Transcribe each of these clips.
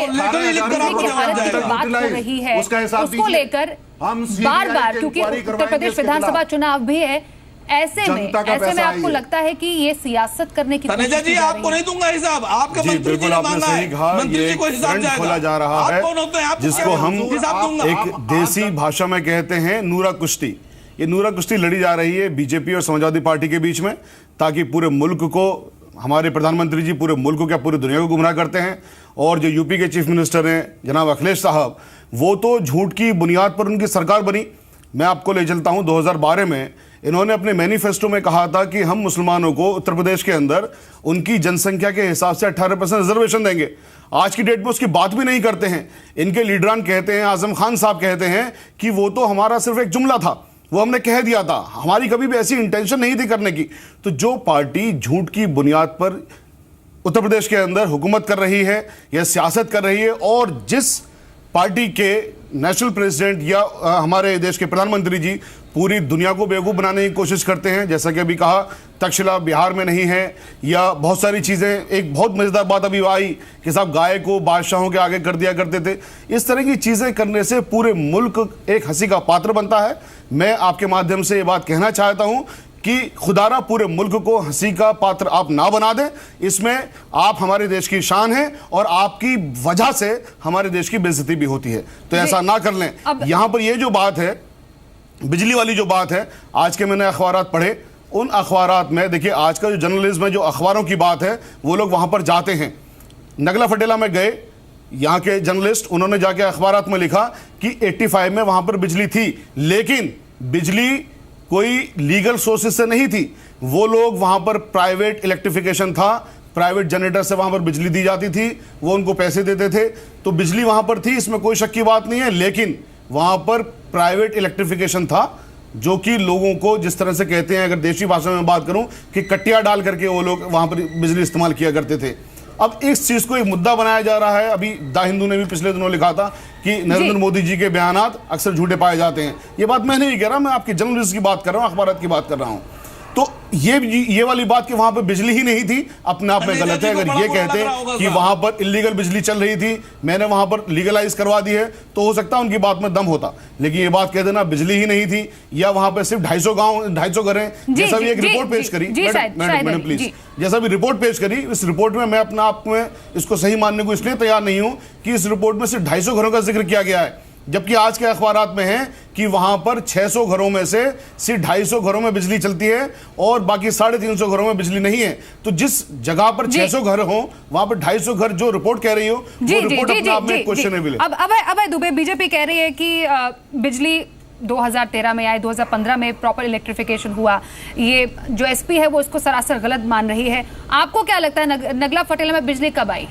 बात हो रही है उसको लेकर बार बार, क्योंकि उत्तर प्रदेश विधानसभा चुनाव भी है, ऐसे में आपको लगता है कि ये सियासत करने की तनेजा जी, आपको नहीं दूंगा हिसाब, आपके मंत्री जी ने मांगा है, मंत्री जी को हिसाब जाएगा, खोला जा रहा है जिसको हम एक देसी भाषा में कहते हैं नूरा कुश्ती। ये नूरा कुश्ती लड़ी जा रही है बीजेपी और समाजवादी पार्टी के बीच में, ताकि पूरे मुल्क को, हमारे प्रधानमंत्री जी पूरे मुल्क को क्या पूरी दुनिया को गुमराह करते हैं। और जो यूपी के चीफ मिनिस्टर हैं जनाब अखिलेश साहब, वो तो झूठ की बुनियाद पर उनकी सरकार बनी। मैं आपको ले चलता हूं, 2012 में इन्होंने अपने मैनिफेस्टो में कहा था कि हम मुसलमानों को उत्तर प्रदेश के अंदर उनकी जनसंख्या के हिसाब से 18% रिजर्वेशन देंगे। आज की डेट में उसकी बात भी नहीं करते हैं। इनके लीडरान कहते हैं, आजम खान साहब कहते हैं कि वो तो हमारा सिर्फ एक जुमला था, वो हमने कह दिया था, हमारी कभी भी ऐसी इंटेंशन नहीं थी करने की। तो जो पार्टी झूठ की बुनियाद पर उत्तर प्रदेश के अंदर हुकूमत कर रही है या सियासत कर रही है, और जिस पार्टी के नेशनल प्रेसिडेंट या हमारे देश के प्रधानमंत्री जी पूरी दुनिया को बेवकूफ़ बनाने की कोशिश करते हैं, जैसा कि अभी कहा तक्षशिला बिहार में नहीं है, या बहुत सारी चीज़ें। एक बहुत मज़ेदार बात अभी आई कि साहब गाय को बादशाहों के आगे कर दिया करते थे। इस तरह की चीज़ें करने से पूरे मुल्क एक हंसी का पात्र बनता है। मैं आपके माध्यम से ये बात कहना चाहता हूँ कि खुदारा पूरे मुल्क को हंसी का पात्र आप ना बना दें। इसमें आप हमारे देश की शान हैं और आपकी वजह से हमारे देश की बेइज्जती भी होती है, तो ऐसा ना कर लें। यहाँ पर ये जो बात है बिजली वाली, जो बात है, आज के मैंने अखबारात पढ़े, उन अखबारात में देखिए आज का जो जर्नलिज्म है, जो अखबारों की बात है, वो लोग वहाँ पर जाते हैं। नगला फटेला में गए यहाँ के जर्नलिस्ट, उन्होंने जाके अखबारात में लिखा कि 85 में वहाँ पर बिजली थी, लेकिन बिजली कोई लीगल सोर्सेज से नहीं थी। वो लोग वहाँ पर प्राइवेट इलेक्ट्रिफिकेशन था, प्राइवेट जनरेटर से वहाँ पर बिजली दी जाती थी, वो उनको पैसे देते थे, तो बिजली वहाँ पर थी, इसमें कोई शक की बात नहीं है। लेकिन वहाँ पर प्राइवेट इलेक्ट्रिफिकेशन था, जो कि लोगों को जिस तरह से कहते हैं, अगर देशी भाषा में बात करूँ, कि कट्टिया डाल करके वो लोग वहाँ पर बिजली इस्तेमाल किया करते थे। अब इस चीज़ को एक मुद्दा बनाया जा रहा है। अभी द हिंदू ने भी पिछले दिनों लिखा था कि नरेंद्र मोदी जी के बयानात अक्सर झूठे पाए जाते हैं। ये बात मैं नहीं कह रहा, मैं आपकी जर्नलिस्ट की बात कर रहा हूँ, अखबारात की बात कर रहा हूँ। तो ये वाली बात कि वहां पर बिजली ही नहीं थी, अपने आप में गलत है। अगर ये कहते कि वहां पर इलीगल बिजली चल रही थी, मैंने वहां पर लीगलाइज करवा दी है, तो हो सकता है उनकी बात में दम होता। लेकिन ये बात कह देना बिजली ही नहीं थी, या वहां पर सिर्फ 250 घर हैं, जैसा भी एक रिपोर्ट पेश करी, मैडम प्लीज, जैसा भी रिपोर्ट पेश करी, इस रिपोर्ट में मैं अपने आप में इसको सही मानने को इसलिए तैयार नहीं हूं कि इस रिपोर्ट में सिर्फ 250 घरों का जिक्र किया गया है, जबकि आज के अखबारात में है कि वहां पर 600 घरों में से सिर्फ 250 घरों में बिजली चलती है और बाकी 350 घरों में बिजली नहीं है। तो जिस जगह पर 600 घर हो, वहां पर 250 घर जो रिपोर्ट कह रही हो, वो रिपोर्ट अपने आप में क्वेश्चनेबल है। अब अभय दुबे, बीजेपी कह रही है कि बिजली 2013 में आए, 2015 में प्रॉपर इलेक्ट्रिफिकेशन हुआ, ये जो एसपी है वो इसको सरासर गलत मान रही है। आपको क्या लगता है नगला फटेला में बिजली कब आई?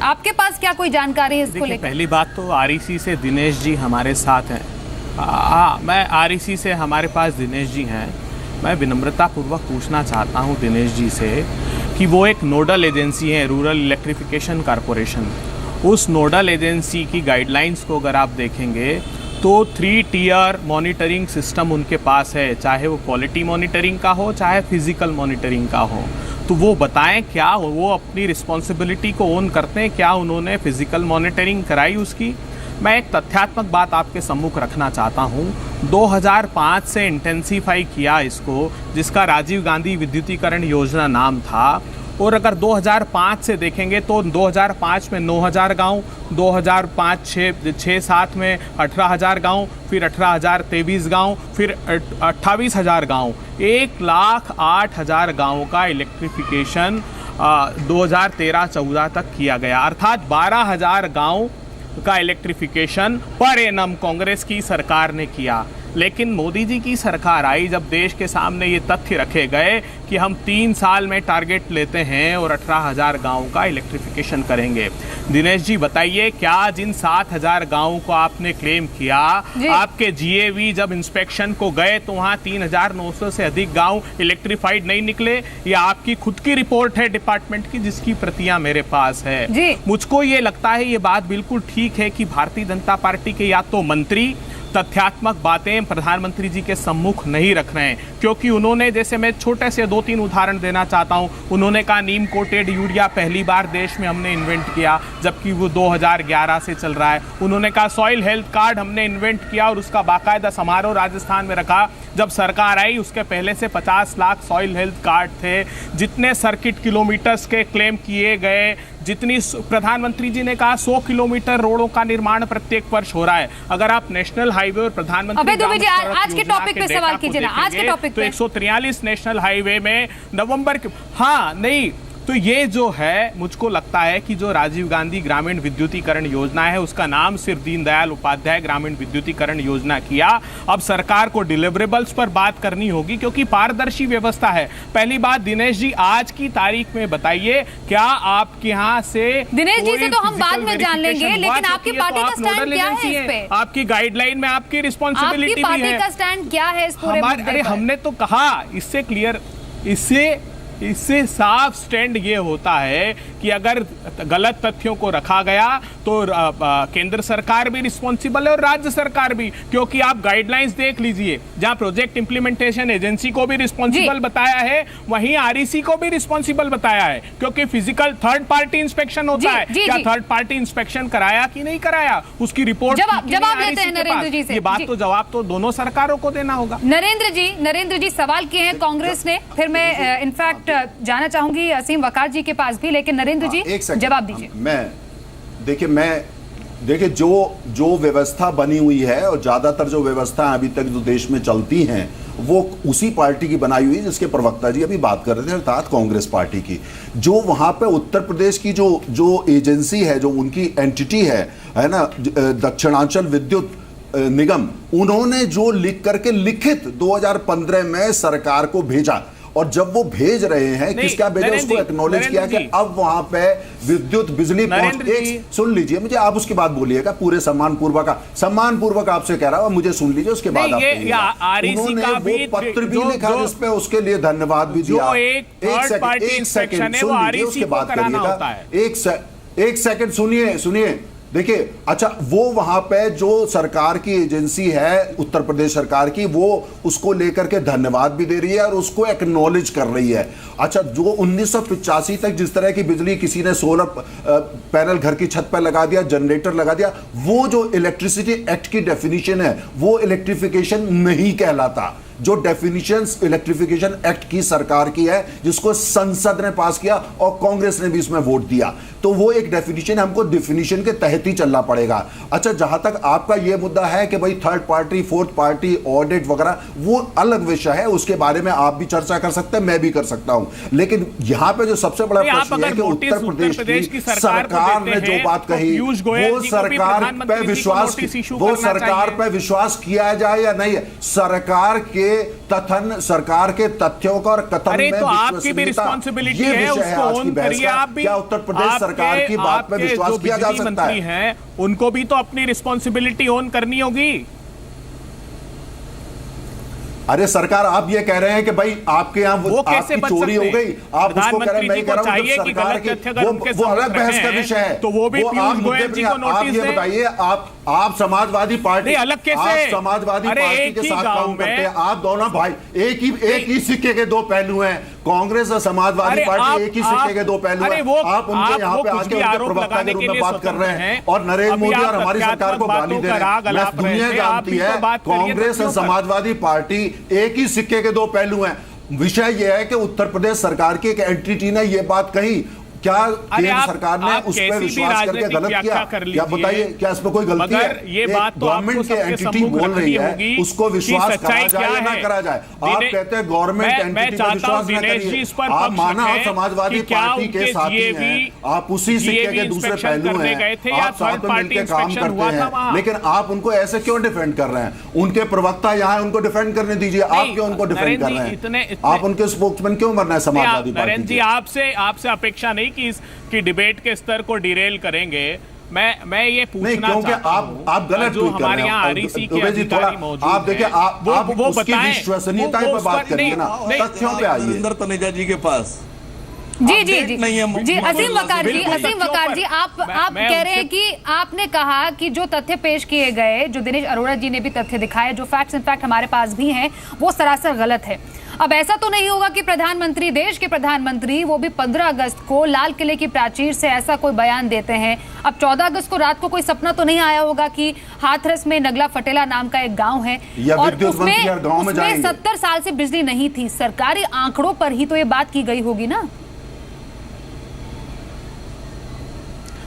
आपके पास क्या कोई जानकारी है इसको लेकर? पहली बात तो आरईसी से दिनेश जी हमारे साथ हैं। मैं आरईसी से हमारे पास दिनेश जी हैं। मैं विनम्रतापूर्वक पूछना चाहता हूं दिनेश जी से कि वो एक नोडल एजेंसी है, रूरल इलेक्ट्रिफिकेशन कॉरपोरेशन। उस नोडल एजेंसी की गाइडलाइंस को अगर आप देखेंगे तो 3 टियर मॉनिटरिंग सिस्टम उनके पास है, चाहे वो क्वालिटी मॉनिटरिंग का हो, चाहे फिजिकल मॉनिटरिंग का हो। तो वो बताएं क्या वो अपनी रिस्पॉन्सिबिलिटी को ओन करते हैं, क्या उन्होंने फिजिकल मॉनिटरिंग कराई उसकी? मैं एक तथ्यात्मक बात आपके सम्मुख रखना चाहता हूँ। 2005 से इंटेंसीफाई किया इसको, जिसका राजीव गांधी विद्युतीकरण योजना नाम था। और अगर 2005 से देखेंगे तो 2005 में 9,000 गाँव, 2005-6-7 में 18,000 गाँव, फिर 18,023 गाँव, फिर 28,000 गाँव, 1,08,000 गाँवों का इलेक्ट्रिफिकेशन 2013-14 तक किया गया। अर्थात 12,000 गाँव का इलेक्ट्रिफिकेशन पर एनम कांग्रेस की सरकार ने किया। लेकिन मोदी जी की सरकार आई जब देश के सामने ये तथ्य रखे गए कि हम 3 साल में टारगेट लेते हैं और 18,000 गाँव का इलेक्ट्रिफिकेशन करेंगे। दिनेश जी बताइए, क्या जिन 7,000 गाँवों को आपने क्लेम किया, आपके जीएवी जब इंस्पेक्शन को गए तो वहाँ 3,900 से अधिक गाँव इलेक्ट्रीफाइड नहीं निकले? या आपकी खुद की रिपोर्ट है डिपार्टमेंट की, जिसकी प्रतियां मेरे पास है। मुझको ये लगता है ये बात बिल्कुल ठीक है कि भारतीय जनता पार्टी के या तो मंत्री तथ्यात्मक बातें प्रधानमंत्री जी के सम्मुख नहीं रख रहे हैं, क्योंकि उन्होंने, जैसे मैं छोटे से 2-3 उदाहरण देना चाहता हूं, उन्होंने कहा नीम कोटेड यूरिया पहली बार देश में हमने इन्वेंट किया, जबकि वो 2011 से चल रहा है। उन्होंने कहा सॉइल हेल्थ कार्ड हमने इन्वेंट किया और उसका बाकायदा समारोह राजस्थान में रखा। जब सरकार आई उसके पहले से 50 लाख सॉइल हेल्थ कार्ड थे। जितने सर्किट किलोमीटर्स के क्लेम किए गए, जितनी प्रधानमंत्री जी ने कहा 100 किलोमीटर रोडों का निर्माण प्रत्येक वर्ष हो रहा है। अगर आप नेशनल हाईवे और प्रधानमंत्री आज के टॉपिक पे सवाल कीजिए ना, आज के टॉपिक पे 143 नेशनल हाईवे में नवंबर के, हाँ नहीं, तो ये जो है, मुझको लगता है कि जो राजीव गांधी ग्रामीण विद्युतीकरण योजना है उसका नाम सिर्फ दीनदयाल उपाध्याय ग्रामीण विद्युतीकरण योजना किया। अब सरकार को डिलीवरेबल्स पर बात करनी होगी, क्योंकि पारदर्शी व्यवस्था है। पहली बात, दिनेश जी आज की तारीख में बताइए, क्या आपके यहाँ से, दिनेश जी से तो हम बाद में जान लेंगे, लेकिन आपकी पार्टी का स्टैंड क्या है इस पे? आपकी गाइडलाइन में आपकी रिस्पॉन्सिबिलिटी भी है। आपकी पार्टी का स्टैंड क्या है इस पूरे मुद्दे पर? अरे हमने तो कहा, इससे क्लियर, इससे साफ स्टैंड ये होता है कि अगर गलत तथ्यों को रखा गया तो केंद्र सरकार भी रिस्पॉन्सिबल है और राज्य सरकार भी, क्योंकि आप गाइडलाइंस देख लीजिए, जहां प्रोजेक्ट इंप्लीमेंटेशन एजेंसी को भी रिस्पॉन्सिबल बताया है, वहीं आरईसी को भी रिस्पॉन्सिबल बताया है, क्योंकि फिजिकल थर्ड पार्टी इंस्पेक्शन होता है। क्या थर्ड पार्टी इंस्पेक्शन कराया कि नहीं कराया, उसकी रिपोर्ट जवाब लेते हैं नरेंद्र जी से। ये बात तो जवाब तो दोनों सरकारों को देना होगा। नरेंद्र जी सवाल किए हैं कांग्रेस ने, फिर मैं इनफैक्ट जाना चाहूंगी असीम वकार जी के पास भी, लेकिन नरेंद्र जी जवाब दीजिए। देखिए जो व्यवस्था बनी हुई है और ज्यादातर जो व्यवस्था अभी तक जो देश में चलती हैं वो उसी पार्टी की बनाई हुई है जिसके प्रवक्ता जी अभी बात कर रहे थे, अर्थात कांग्रेस पार्टी की। जो वहां पे उत्तर प्रदेश की जो एजेंसी है, जो उनकी एंटिटी है ना, दक्षिणांचल विद्युत निगम, उन्होंने जो लिख करके लिखित 2015 में सरकार को भेजा, और जब वो भेज रहे हैं, किसका भेजा, उसको एक्नॉलेज किया कि अब वहां पे विद्युत बिजली पहुंच। सुन लीजिए मुझे, आप उसके बाद बोलिएगा, पूरे सम्मानपूर्वक आपसे कह रहा हूं, मुझे सुन लीजिए, उसके बाद उन्होंने वो पत्र भी लिखा जिसपे उसके लिए धन्यवाद भी दिया। एक सेकंड सुन लीजिए, उसके बाद करिएगा। एक सेकंड सुनिए। देखिए, अच्छा, वो वहां पे जो सरकार की एजेंसी है उत्तर प्रदेश सरकार की, वो उसको लेकर के धन्यवाद भी दे रही है और उसको एक्नॉलेज कर रही है। अच्छा, जो 1985 तक जिस तरह की बिजली किसी ने सोलर पैनल घर की छत पर लगा दिया, जनरेटर लगा दिया, वो जो इलेक्ट्रिसिटी एक्ट की डेफिनेशन है वो इलेक्ट्रिफिकेशन नहीं कहलाता। जो डेफिनेशन इलेक्ट्रिफिकेशन एक्ट की सरकार की है, जिसको संसद ने पास किया और कांग्रेस ने भी इसमें वोट दिया, तो वो एक डेफिनेशन, हमको डेफिनेशन के तहत ही चलना पड़ेगा। अच्छा, जहां तक आपका ये मुद्दा है कि भाई third party, fourth party, audit वगैरह, वो अलग विषय है, उसके बारे में आप भी चर्चा कर सकते हैं, मैं भी कर सकता हूं। लेकिन यहां पे जो सबसे बड़ा प्रश्न है कि उत्तर प्रदेश की सरकार ने जो बात कही, वो सरकार पे विश्वास किया जाए या नहीं, सरकार के तथन, सरकार के तथ्यों का और कथन में तो आपकी भी रिस्पॉन्सिबिलिटी है, उसको ओन करिए आप भी। क्या उत्तर प्रदेश सरकार की बात पर विश्वास किया जा सकता है? उनको भी तो अपनी रिस्पॉन्सिबिलिटी ओन करनी होगी। अरे सरकार, आप ये कह रहे हैं कि भाई आपके यहाँ वो आपकी चोरी हो गई, आप उसको कह रहे हैं, मैं कह रहा हूं सरकार की वो अलग बहस का विषय है, तो वो भी पीयूष गोयल जी को नोटिस ये बताइए, आप समाजवादी पार्टी, अलग कैसे, आप समाजवादी पार्टी के साथ काम करते हैं, आप दोनों भाई एक ही सिक्के के दो पहलू हैं। कांग्रेस और समाजवादी पार्टी एक ही सिक्के के दो पहलू हैं। आप उनके यहाँ पे आके उनके प्रवक्ता के रूप में बात कर रहे हैं और नरेंद्र मोदी और हमारी सरकार को गाली दे रहे हैं। दुनिया जानती है कांग्रेस और समाजवादी पार्टी एक ही सिक्के के दो पहलू हैं। विषय यह है कि उत्तर प्रदेश सरकार की एक एंटिटी ने यह बात कही, क्या केंद्र सरकार ने उस पर विश्वास करके गलत किया? क्या बताइए, क्या इसमें कोई गलती है? ये बात तो गवर्नमेंट की एंटिटी बोल रही है, उसको विश्वास करा जाए या ना करा जाए। आप कहते हैं गवर्नमेंट एंटिटी पर विश्वास न करिए, आप माना आप समाजवादी पार्टी के साथी हैं, आप उसी सिक्के के दूसरे पहलू हैं, आप साथ में मिलकर काम करते हैं, लेकिन आप उनको ऐसे क्यों डिफेंड कर रहे हैं? उनके प्रवक्ता यहाँ है, उनको डिफेंड करने दीजिए। आप क्यों उनको डिफेंड कर रहे हैं? आप उनके स्पोक्समैन क्यों बनना है समाजवादी पार्टी की? आपसे अपेक्षा नहीं कि डिबेट के स्तर को डिरेल करेंगे। मैं ये पूछना चाहता हूं, आप गलत जो हमारे यहाँ आरईसी के अधिकारी मौजूद हैं, आप देखिए, आप उसकी विश्वसनीयता पर बात करिए ना, तथ्यों पे आइए। तनेजा जी के पास जी जी जी जी असीम वकार जी आप कह रहे हैं कि आपने कहा कि जो तथ्य पेश किए गए, जो दिनेश अरोड़ा जी ने भी तथ्य दिखाए, जो फैक्ट्स इनफैक्ट हमारे पास भी हैं, वो सरासर गलत है। अब ऐसा तो नहीं होगा कि प्रधानमंत्री, देश के प्रधानमंत्री, वो भी 15 अगस्त को लाल किले की प्राचीर से ऐसा कोई बयान देते हैं। अब 14 अगस्त को रात को कोई सपना तो नहीं आया होगा कि हाथरस में नगला फटेला नाम का एक गांव है और उसमें 70 साल से बिजली नहीं थी। सरकारी आंकड़ों पर ही तो ये बात की गई होगी ना।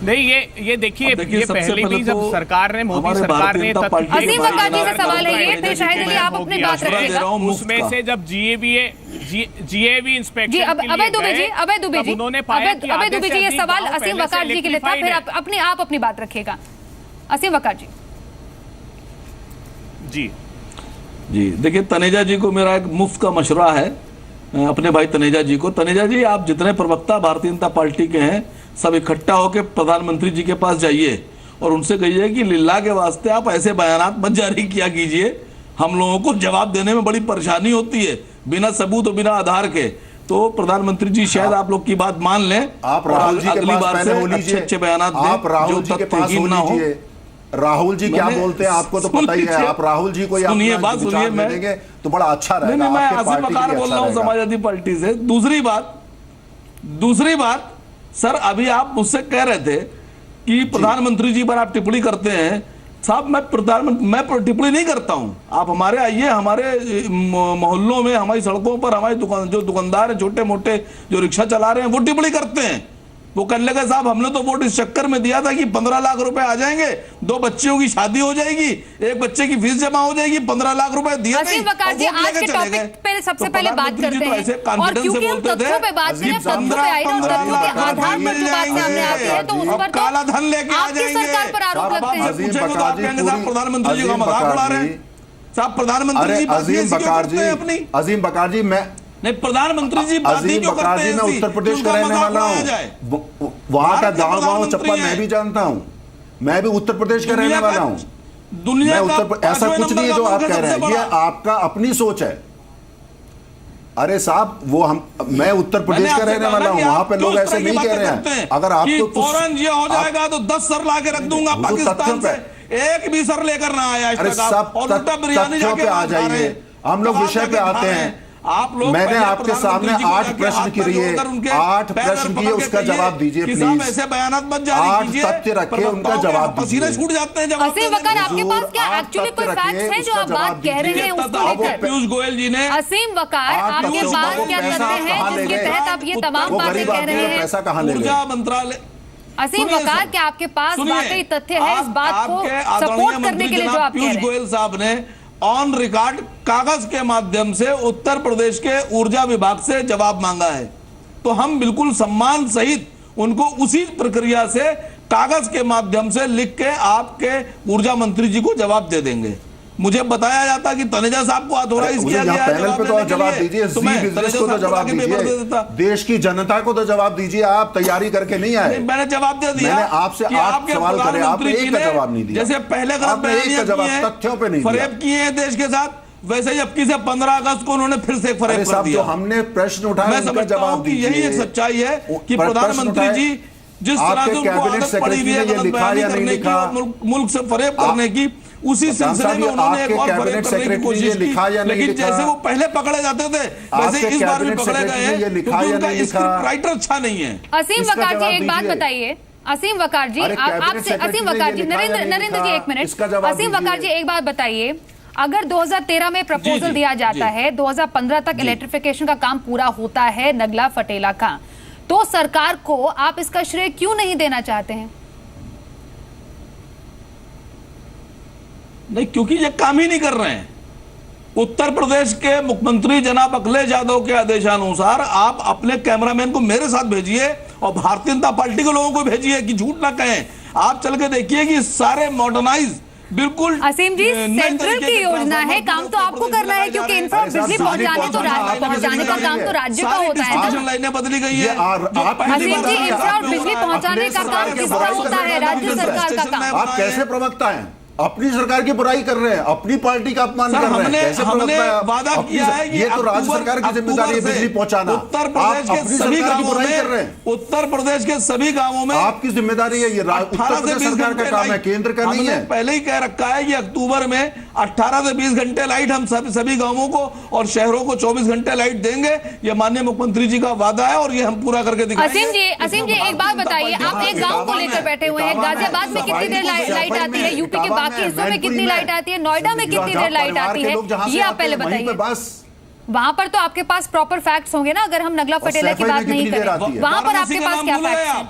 नहीं, ये देखिए, ये पहले भी जब सरकार ने, मोदी सरकार ने असीम वकार जी से सवाल है ये, फिर शायद आप अपनी बात रखिएगा। उसमें से जब जीएबी इंस्पेक्शन अभय दुबे जी ये सवाल असीम वकार जी के लिए था, फिर आप अपनी बात रखिएगा। असीम वकार जी। जी देखिए, तनेजा जी को मेरा एक मुफ्त का मशवरा है, अपने भाई तनेजा जी को। तनेजा जी, आप जितने प्रवक्ता भारतीय जनता पार्टी के हैं, सब इकट्ठा होकर प्रधानमंत्री जी के पास जाइए और उनसे कहिए कि लिल्लाह के वास्ते आप ऐसे बयानात मत जारी किया कीजिए, हम लोगों को जवाब देने में बड़ी परेशानी होती है बिना सबूत और बिना आधार के। तो प्रधानमंत्री जी शायद आप लोग की बात मान लें, आप राहुल जी अगली बार से अच्छे बयानात दें जो तथ्यहीन ना हो। राहुल जी क्या बोलते हैं आपको तो पता ही है। आप राहुल जी को सुनिए, बात सुनिए, मैं देंगे तो बड़ा अच्छा रहेगा। मैं असीम वकार बोल रहा हूँ समाजवादी पार्टी से। दूसरी बात सर, अभी आप मुझसे कह रहे थे कि प्रधानमंत्री जी पर आप टिप्पणी करते हैं। साहब, मैं टिप्पणी नहीं करता हूं। आप हमारे आइए, हमारे मोहल्लों में, हमारी सड़कों पर हमारे जो दुकानदार हैं, छोटे मोटे जो रिक्शा चला रहे हैं, वो टिप्पणी करते हैं। वो कर लेगा साहब, हमने तो वोट इस चक्कर में दिया था कि 15 लाख रुपए आ जाएंगे, 2 बच्चियों की शादी हो जाएगी, 1 बच्चे की फीस जमा हो जाएगी, 15 लाख रुपए दिए नहीं। वकार जी, आज के टॉपिक पे सबसे पहले बात करते हैं और क्योंकि हम तथ्यों पे बात करें, तथ्यों पे आई ना, तथ्यों के आधार पर जो बात सामने आती है तो उस पर काला धन लेके आ जाएंगे। सरकार पर आरोप लगते हैं। प्रधानमंत्री जी का मजाक उड़ा रहे हैं साहब। प्रधानमंत्री जी अजीम बकार जी, मैं नहीं, प्रधानमंत्री जी अजीम बकार जी, मैं उत्तर प्रदेश का रहने वाला हूँ, वहां का गांव चप्पा मैं भी जानता हूँ, मैं भी उत्तर प्रदेश का रहने वाला हूँ। दुनिया ऐसा कुछ नहीं है जो आप कह रहे हैं, ये आपका अपनी सोच है। अरे साहब, मैं उत्तर प्रदेश का रहने वाला हूँ, वहां पे लोग ऐसे नहीं कह रहे हैं। अगर आपको फौरन ये हो जाएगा तो 10 सर ला के रख दूंगा पाकिस्तान से, एक भी सर लेकर ना आया। अरे सब तथ्यों पे आ जाइए, हम लोग विषय पे आते हैं। आप लोग, मैंने आपके सामने 8 प्रश्न किए, 8 प्रश्न किए, उसका जवाब दीजिए प्लीज। ऐसे बयानात मत जारी कीजिए, 8 तथ्य रखे, उनका जवाब दीजिए। छूट जाते हैं। असीम वकार, आपके पास क्या एक्चुअली कोई फैक्ट्स है जो आप बात कह रहे हैं उसको लेकर? पीयूष गोयल जी ने, असीम वकार, आपके पास क्या तथ्य है जिसके तहत आप ये तमाम बातें कह रहे हैं? पैसा कहाँ ले गए? ऊर्जा मंत्रालय। असीम वकार, क्या आपके पास वाकई तथ्य है इस बात को सपोर्ट करने के लिए जो आप कह रहे हैं? पीयूष गोयल साहब ने ऑन रिकॉर्ड कागज के माध्यम से उत्तर प्रदेश के ऊर्जा विभाग से जवाब मांगा है, तो हम बिल्कुल सम्मान सहित उनको उसी प्रक्रिया से कागज के माध्यम से लिख के आपके ऊर्जा मंत्री जी को जवाब दे देंगे। मुझे बताया जाता कि तनेजा साहब को ऑथोराइज किया गया है, पैनल पे तो जवाब दीजिए, तो बिजनेस को तो जवाब दीजिए, देश की जनता को तो जवाब दीजिए। आप तैयारी करके नहीं आए। मैंने जवाब दे दिया। मैंने आपसे 8 सवाल करे, आपने एक का जवाब नहीं दिया। जैसे पहले तथ्यों पे नहीं फरेब किए हैं देश के साथ, वैसे ही अब की से 15 अगस्त को उन्होंने फिर से फरेब कर दिया। हमने प्रश्न उठाया, उनका जवाब दीजिए। यही एक सच्चाई है कि प्रधानमंत्री जी जिस तरह से उनको पड़ी हुई है गलत बयानी करने की, मुल्क से फरेब करने की, उसी सिलसिले में उन्होंने एक और फरेब करने की कोशिश की। लेकिन जैसे वो पहले पकड़े जाते थे वैसे इस बार भी पकड़े गए हैं, क्योंकि उनका स्क्रिप्ट राइटर अच्छा नहीं है। असीम वकार जी, एक बात बताइए। असीम वकार जी, आपसे असीम वकार जी, नरेंद्र जी एक मिनट। असीम वकार जी, एक बात बताइए, अगर 2013 में प्रपोजल दिया जाता है, 2015 तक इलेक्ट्रिफिकेशन का काम पूरा होता है नगला फटेला का, तो सरकार को आप इसका श्रेय क्यों नहीं देना चाहते हैं? नहीं, क्योंकि ये काम ही नहीं कर रहे हैं। उत्तर प्रदेश के मुख्यमंत्री जनाब अखिलेश यादव के आदेशानुसार आप अपने कैमरामैन को मेरे साथ भेजिए और भारतीय जनता पार्टी के लोगों को भेजिए कि झूठ ना कहें। आप चल के देखिए कि सारे मॉडर्नाइज बिल्कुल। असीम जी, सेंट्रल की योजना है, काम तो आपको करना है, क्योंकि इंफ्रा बिजली पहुंचाने का काम तो राज्य का होता है। लाइनें बदली गई है। असीम जी, इंफ्रा और बिजली पहुंचाने का काम किसका होता है? राज्य सरकार का काम। आप कैसे प्रवक्ता हैं? अपनी सरकार की बुराई कर रहे हैं, अपनी पार्टी का अपमान कर रहे हैं। कैसे हमने वादा किया है कि ये तो राज्य सरकार की जिम्मेदारी है बिजली पहुंचाना। उत्तर प्रदेश के सभी गांवों में, उत्तर प्रदेश के सभी गांवों में आपकी जिम्मेदारी है। ये उत्तर प्रदेश सरकार का काम है, केंद्र का नहीं है। पहले ही कह रखा है कि अक्टूबर में 18 से 20 घंटे लाइट हम सभी गांवों को और शहरों को 24 घंटे लाइट देंगे। ये माननीय मुख्यमंत्री जी का वादा है और ये हम पूरा करके दिखाएंगे। असीम जी एक बात बताइए, आप एक गांव को लेकर बैठे हुए हैं, गाजियाबाद में कितनी देर लाइट आती है, यूपी के बाकी हिस्सों में कितनी लाइट आती है, नोएडा में कितनी देर लाइट आती है, ये आप पहले बताइए। वहां पर तो आपके पास प्रॉपर फैक्ट्स होंगे ना, अगर हम नगला फटेला की बात नहीं करें, वहां पर आपके पास क्या फैक्ट्स हैं?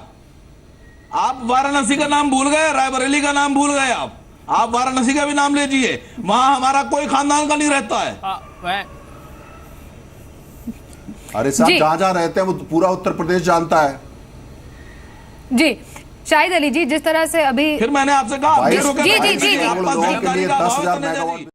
आप वाराणसी का नाम भूल गए, रायबरेली का नाम भूल गए। आप वाराणसी का भी नाम लीजिए, वहां हमारा कोई खानदान का नहीं रहता है। अरे साहब जहां जहां रहते हैं वो पूरा उत्तर प्रदेश जानता है। जी शाहिद अली जी, जिस तरह से अभी फिर मैंने आपसे कहा जी, 10,000 मेगावाट